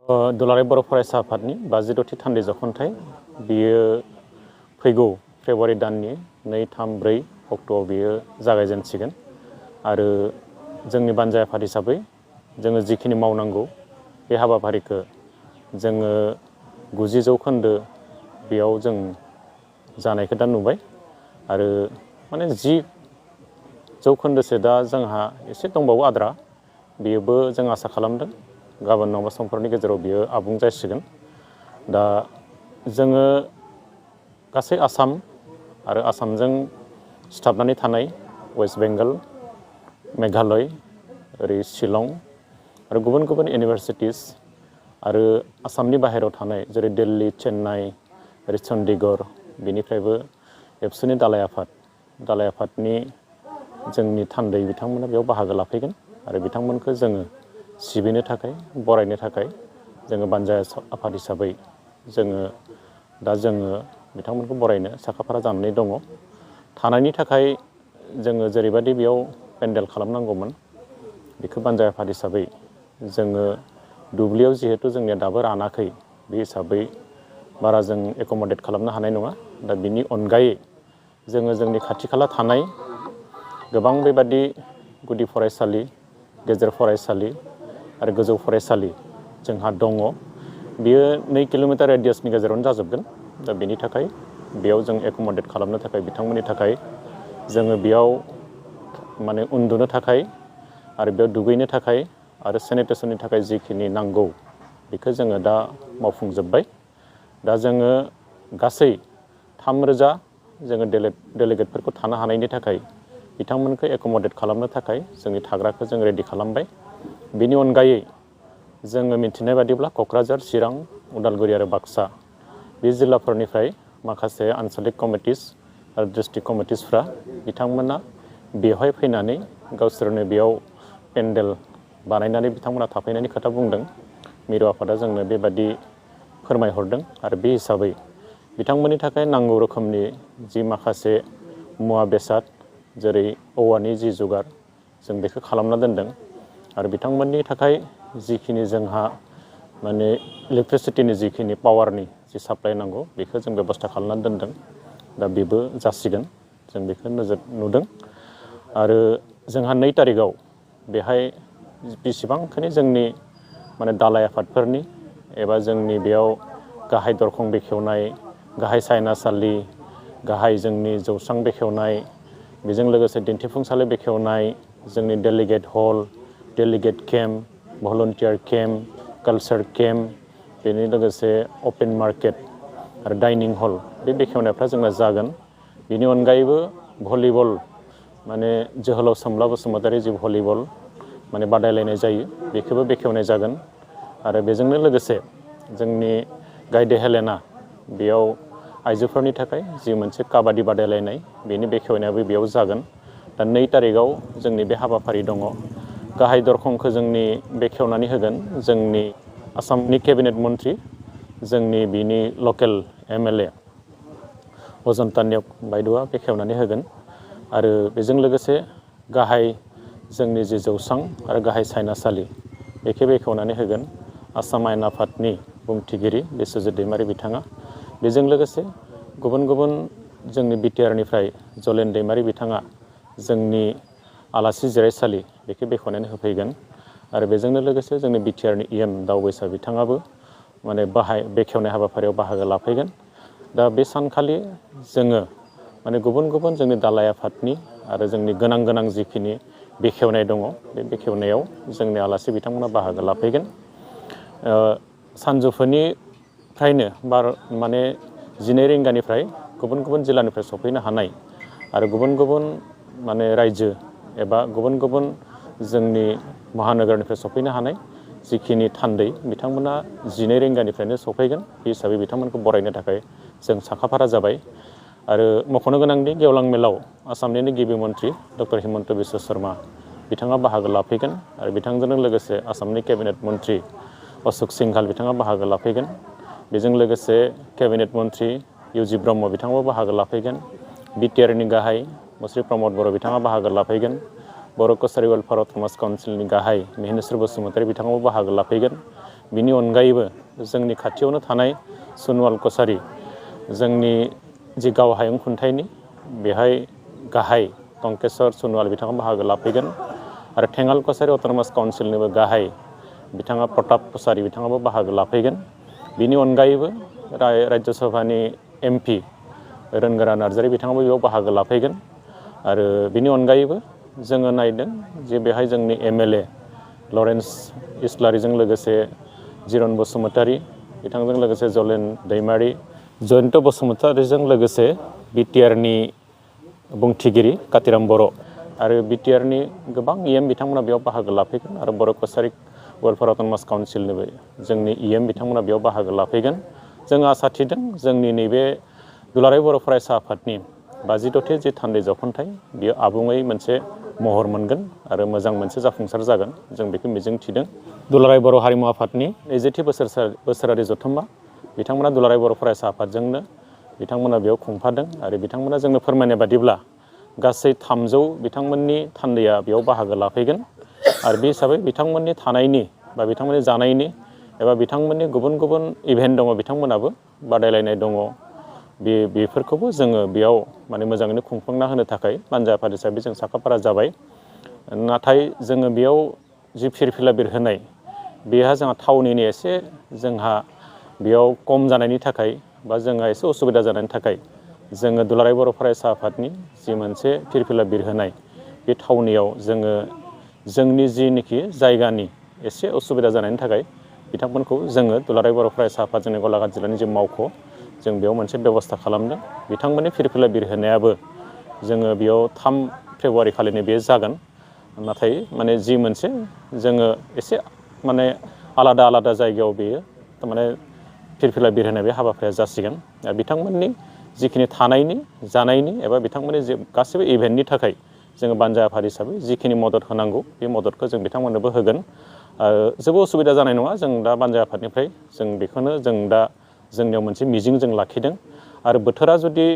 दुलाराय बर' फरायसा आफादनि 56थि थान्दै जख'न्थाइ बियो फैगौ फेब्रुवारि दाननि 2, 3, 4 अक्ट'आव बियो जागायजेनसिगोन आरो जोंनि बानजाय आफाद हिसाबै जोङो जिखिनि मावनांगौ बे हाबाफारिखौ जोङो 90 जौखोन्दो बेयाव जों जानायखौ दा नुबाय आरो माने 10 जौखोन्दोसो दा जोंहा एसे दंबावो आद्रा बेबो जों आसा खालामदों गाबोन नङाबा समफोरनि गेजेराव बियो आबुं जासिगोन दा जोङो गासै आसाम आरो आसामजों सिथाबनानै थानाय वेस्ट बेंगल मेघालय ओरै शिलं आरो गुबुन गुबुन इउनिभारसिटिस आरो आसामनि बाहेरायाव थानाय जेरै दिल्ली चेन्नाइ ओरै चन्डीगढ़ बेनिफ्रायबो एबसुनि दालाय आफादनि जोंनि थान्दै बिथांमोना बेयाव बाहागो लाफैगोन आरो बिथांमोनखौ जोङो सिबिनो थाखाय बरायनो थाखाय जोङो बानजाय आफाद हिसाबै जोङो बिथांमोनखौ बरायनो साखाफारा जानानै दङ थानायनि थाखाय जोङो जेरैबायदि बेयाव पेन्डेल खालामनांगौमोन बेखौ बानजाय आफाद हिसाबै जोङो दुब्लियाव जिहेतु जोंनिया दाबो रानाखै बे हिसाबै बारा जों एकमडेट खालामनो हानाय नङा दा बिनि अनगायै जोङो जोंनि खाथि खाला थानाय गोबां बेबादि गुदि फरायसालि गेजेर फरायसालि आरो गोजौ फरायसालि जोंहा दङ बियो 2 किल'मिटार रेडियासनि गेजेरावनो जाजोबगोन दा बेनि थाखाय बेयाव जों एकमडेट खालामनो थाखाय बिथांमोननि थाखाय जोङो बेयाव माने उन्दुनो थाखाय आरो बेयाव दुगैनो थाखाय आरो सेनिटेसननि थाखाय जिखिनि नांगौ बेखौ जोङो दा मावफुंजोब्बाय दा जोङो गासै 3,000 जोङो डेलिगेटफोरखौ थानो हानायनि थाखाय बिथांमोनखौ एकमडेट खालामनो थाखाय जोंनि थाग्राखौ जों रेडि खालामबाय बेनि अनगायै जोङो मिथिनाय बादिब्ला क'क्राझार चिरां उदालगुरि आरो बाक्सा बे जिल्लाफोरनिफ्राय माखासे आनसलिक कमिटिस आरो डिस्ट्रिक्ट कमिटिसफ्रा बिथांमोना बेवहाय फैनानै गावसोरनो बेयाव पेन्डेल बानायनानै बिथांमोना थाफैनायनि खोथा बुंदों मिरु आफादा जोंनो बेबादि फोरमायहरदों आरो बे हिसाबै बिथांमोननि थाखाय नांगौ रोखोमनि जि माखासे मुवा बेसाद जेरै औवानि जि जुगार जों बेखौ खालामना दोनदों आरो बिथांमोननि थाखाय जिखिनि जोंहा माने इलेक्ट्रिसिटिनि जिखिनि पावारनि जि साप्लाइ नांगौ बेखौ जों बेबस्था खालामनानै दोनदों दा बेबो जासिगोन जों बेखौ नोजोर नुदों आरो जोंहा 2 तारिखआव बेहाय बेसेबांखिनि जोंनि माने दालाय आफादफोरनि एबा जोंनि बेयाव गाहाय दरखं बेखेवनाय गाहाय सायनासालि गाहाय जोंनि जौस्रां बेखेवनाय बेजों लोगोसे दिन्थिफुंसालि बेखेवनाय जोंनि डेलिगेट हल delegate camp volunteer camp culture camp बेनि लोगोसे अपेन मार्केट आरो डाइनिं हल बे बेखेवनायफ्रा जोंना जागोन बेनि अनगायैबो भलिबल माने जोहोलाव सोमब्ला बसुमतारी जि भलिबल माने बादायलायनाय जायो बेखौबो बेखेवनाय जागोन आरो बेजोंनो लोगोसे जोंनि गायदे हेलेना बेयाव आइजोफोरनि थाखाय जि मोनसे काबादि बादायलायनाय बेनि बेखेवनायाबो बेयाव जागोन दा 2 तारिखआव जोंनि बे हाबाफारि दङ गाहाय दरखंखौ जोंनि बेखेवनानै होगोन जोंनि आसामनि केबिनेट मन्थ्रि जोंनि बिनि लकेल MLA अजन्ता नेउग बायद'आ बेखेवनानै होगोन आरो बेजों लोगोसे गाहाय जोंनि जि जौस्रां आरो गाहाय सायनासालि बेखौ बेखेवनानै होगोन आसाम आयेन आफादनि बुंथिगिरि बिस्वजित दैमारि बिथाङा बेजों लोगोसे गुबुन गुबुन जोंनि बिटिआरनिफ्राय जलेन दैमारि बिथाङा जोंनि आलासि जिरायसालि बेखौ बेखेवनानै होफैगोन आरो बेजोंनो लोगोसे जोंनि बिटिआरनि EM दावबैसा बिथाङाबो माने बेखेवनाय हाबाफारियाव बाहागो लाफैगोन दा बे सानखालि जोङो माने गुबुन गुबुन जोंनि दालाय आफादनि आरो जोंनि गोनां जिखिनि बेखेवनाय दङ बे बेखेवनायाव जोंनि आलासि बिथांमोना बाहागो लाफैगोन सानजौफुनिफ्रायनो माने 12 रिंगानिफ्राय गुबुन गुबुन जिल्लानिफ्राय सफैनो हानाय आरो गुबुन गुबुन माने रायजो एबा गुबुन गुबुन जोंनि महानगरनिफ्राय सफैनो हानाय जिखिनि थान्दै बिथांमोना 12 रिंगानिफ्रायनो सफैगोन बे हिसाबै बिथांमोनखौ बरायनो थाखाय जों साखाफारा जाबाय आरो मख'नो गोनांदि गेवलां मेलाव आसामनिनो गिबि मन्थ्रि डक्टर हिमन्त बिश्व शर्मा बिथाङा बाहागो लाफैगोन आरो बिथांजों लोगोसे आसामनि केबिनेट मन्थ्रि अशोक सिंघाल बिथाङा बाहागो लाफैगोन बेजों लोगोसे केबिनेट मन्थ्रि इउजि ब्रह्म बिथाङाबो बाहागो लाफैगोन बिटिआरनि गाहाय मुस्रि प्रमद बर' बिथाङा बाहागो लाफैगोन बर' कसारि वेलफेयार अफ समाज काउन्सिलनि गाहाय मिहिनेश्वर बसुमतारी बिथाङाबो बाहागो लाफैगोन बिनि अनगायैबो जोंनि खाथियावनो थानाय सनवाल कसारि जोंनि जि गाव हायुं खुंथायनि बेहाय गाहाय टंकेश्वर सनवाल बिथाङा बाहागो लाफैगोन आरो थेङाल कसारि अट'नमास काउन्सिलनिबो गाहाय बिथाङा प्रताप कसारि बिथाङाबो बाहागो लाफैगोन। बिनि अनगायैबो राज्य सभानि MP रोनगोरा नार्जारि बिथाङाबो बेयाव बाहागो लाफैगोन आरो बिनि अनगायैबो जोङो नायदों जे बेहाय जोंनि MLA लरेन्स इस्लारिजों लोगोसे जिरन बसुमतारी बिथांजों लोगोसे जलेन दैमारि जयन्त बसुमतारीजों लोगोसे BTRनि बुंथिगिरि कातिराम बर' आरो BTRनि गोबां EM बिथांमोना बेयाव बाहागो लाफैगोन आरो बर' कसारि वेलफेयार अट'नमास काउन्सिलनिबो जोंनि EM बिथांमोना बेयाव बाहागो लाफैगोन। जों आसा थिदों जोंनि नैबे दुलाराय बर' फरायसा आफादनि 56थि जि थान्दै जख'न्थाइ बियो आबुङै मोनसे महर मोनगोन आरो मोजां मोनसे जाफुंसार जागोन जों बेखौ मिजिं थिदों। दुलाराय बर' हारिमु आफादनि 20थि बोसोरारि जथुम्मा बिथांमोना दुलाराय बर' फरायसा आफादजोंनो बिथांमोना बेयाव खुंफादों आरो बिथांमोना जोंनो फोरमायनाय बादिब्ला गासै 300 बिथांमोननि थान्दैया बेयाव बाहागो लाफैगोन आरो बे हिसाबै बिथांमोननि थानायनि बा बिथांमोननि जानायनि एबा बिथांमोननि गुबुन गुबुन इभेन्ट दङ बिथांमोनाबो बादायलायनाय दङ बेफोरखौबो जोङो बेयाव माने मोजाङैनो खुंफुंना होनो थाखाय बानजा आफाद हिसाबै जों साखाफारा जाबाय। नाथाय जोङो बेयाव जि फिरफिला बिरहोनाय बेहा जोंहा थावनिनि एसे जोंहा बेयाव खम जानायनि थाखाय बा जोंहा एसे उसुबिदा जानायनि थाखाय जोङो दुलाराय बर' फरायसा आफादनि जि मोनसे फिरफिला बिरहोनाय बे थावनियाव जोङो जोंनि जिनिखि जायगानि एसे उसुबिदा जानायनि थाखाय बिथांमोनखौ जोङो दुलाराय बर' फरायसा आफाद जोंनि गलाघाट जिल्लानि जि मावख' जों बेयाव मोनसे बेबस्था खालामदों। बिथांमोननि फिरफिला बिरहोनायाबो जोङो बेयाव 3 फेब्रुवारि खालिनो बे जागोन। नाथाय माने जि मोनसे जोङो एसे माने आलादा जायगायाव बेयो थारमाने फिरफिला बिरहोनाय बे हाबाफारिया जासिगोन। बिथांमोननि जिखिनि थानायनि जानायनि एबा बिथांमोननि जे गासैबो इभेन्टनि थाखाय जोङो बानजा आफाद हिसाबै जिखिनि मदद होनांगौ बे मददखौ जों बिथांमोननोबो होगोन। जेबो उसुबिदा जानाय नङा जों दा बानजा आफादनिफ्राय जों बेखौनो जों दा जोंनियाव मोनसे मिजिं जों लाखिदों आरो बोथोरा जुदि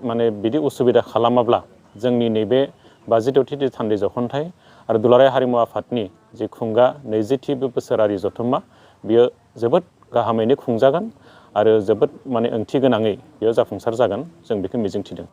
माने बिदि उसुबिदा खालामाब्ला जोंनि नैबे 56थि थान्दै जख'न्थाइ आरो दुलाराय हारिमु आफादनि जि खुंगा 20थि बोसोरारि जथुम्मा बियो जोबोद गाहामैनो खुंजागोन आरो जोबोद माने ओंथि गोनाङै बेयाव जाफुंसार जागोन जों बेखौ मिजिंथिदों।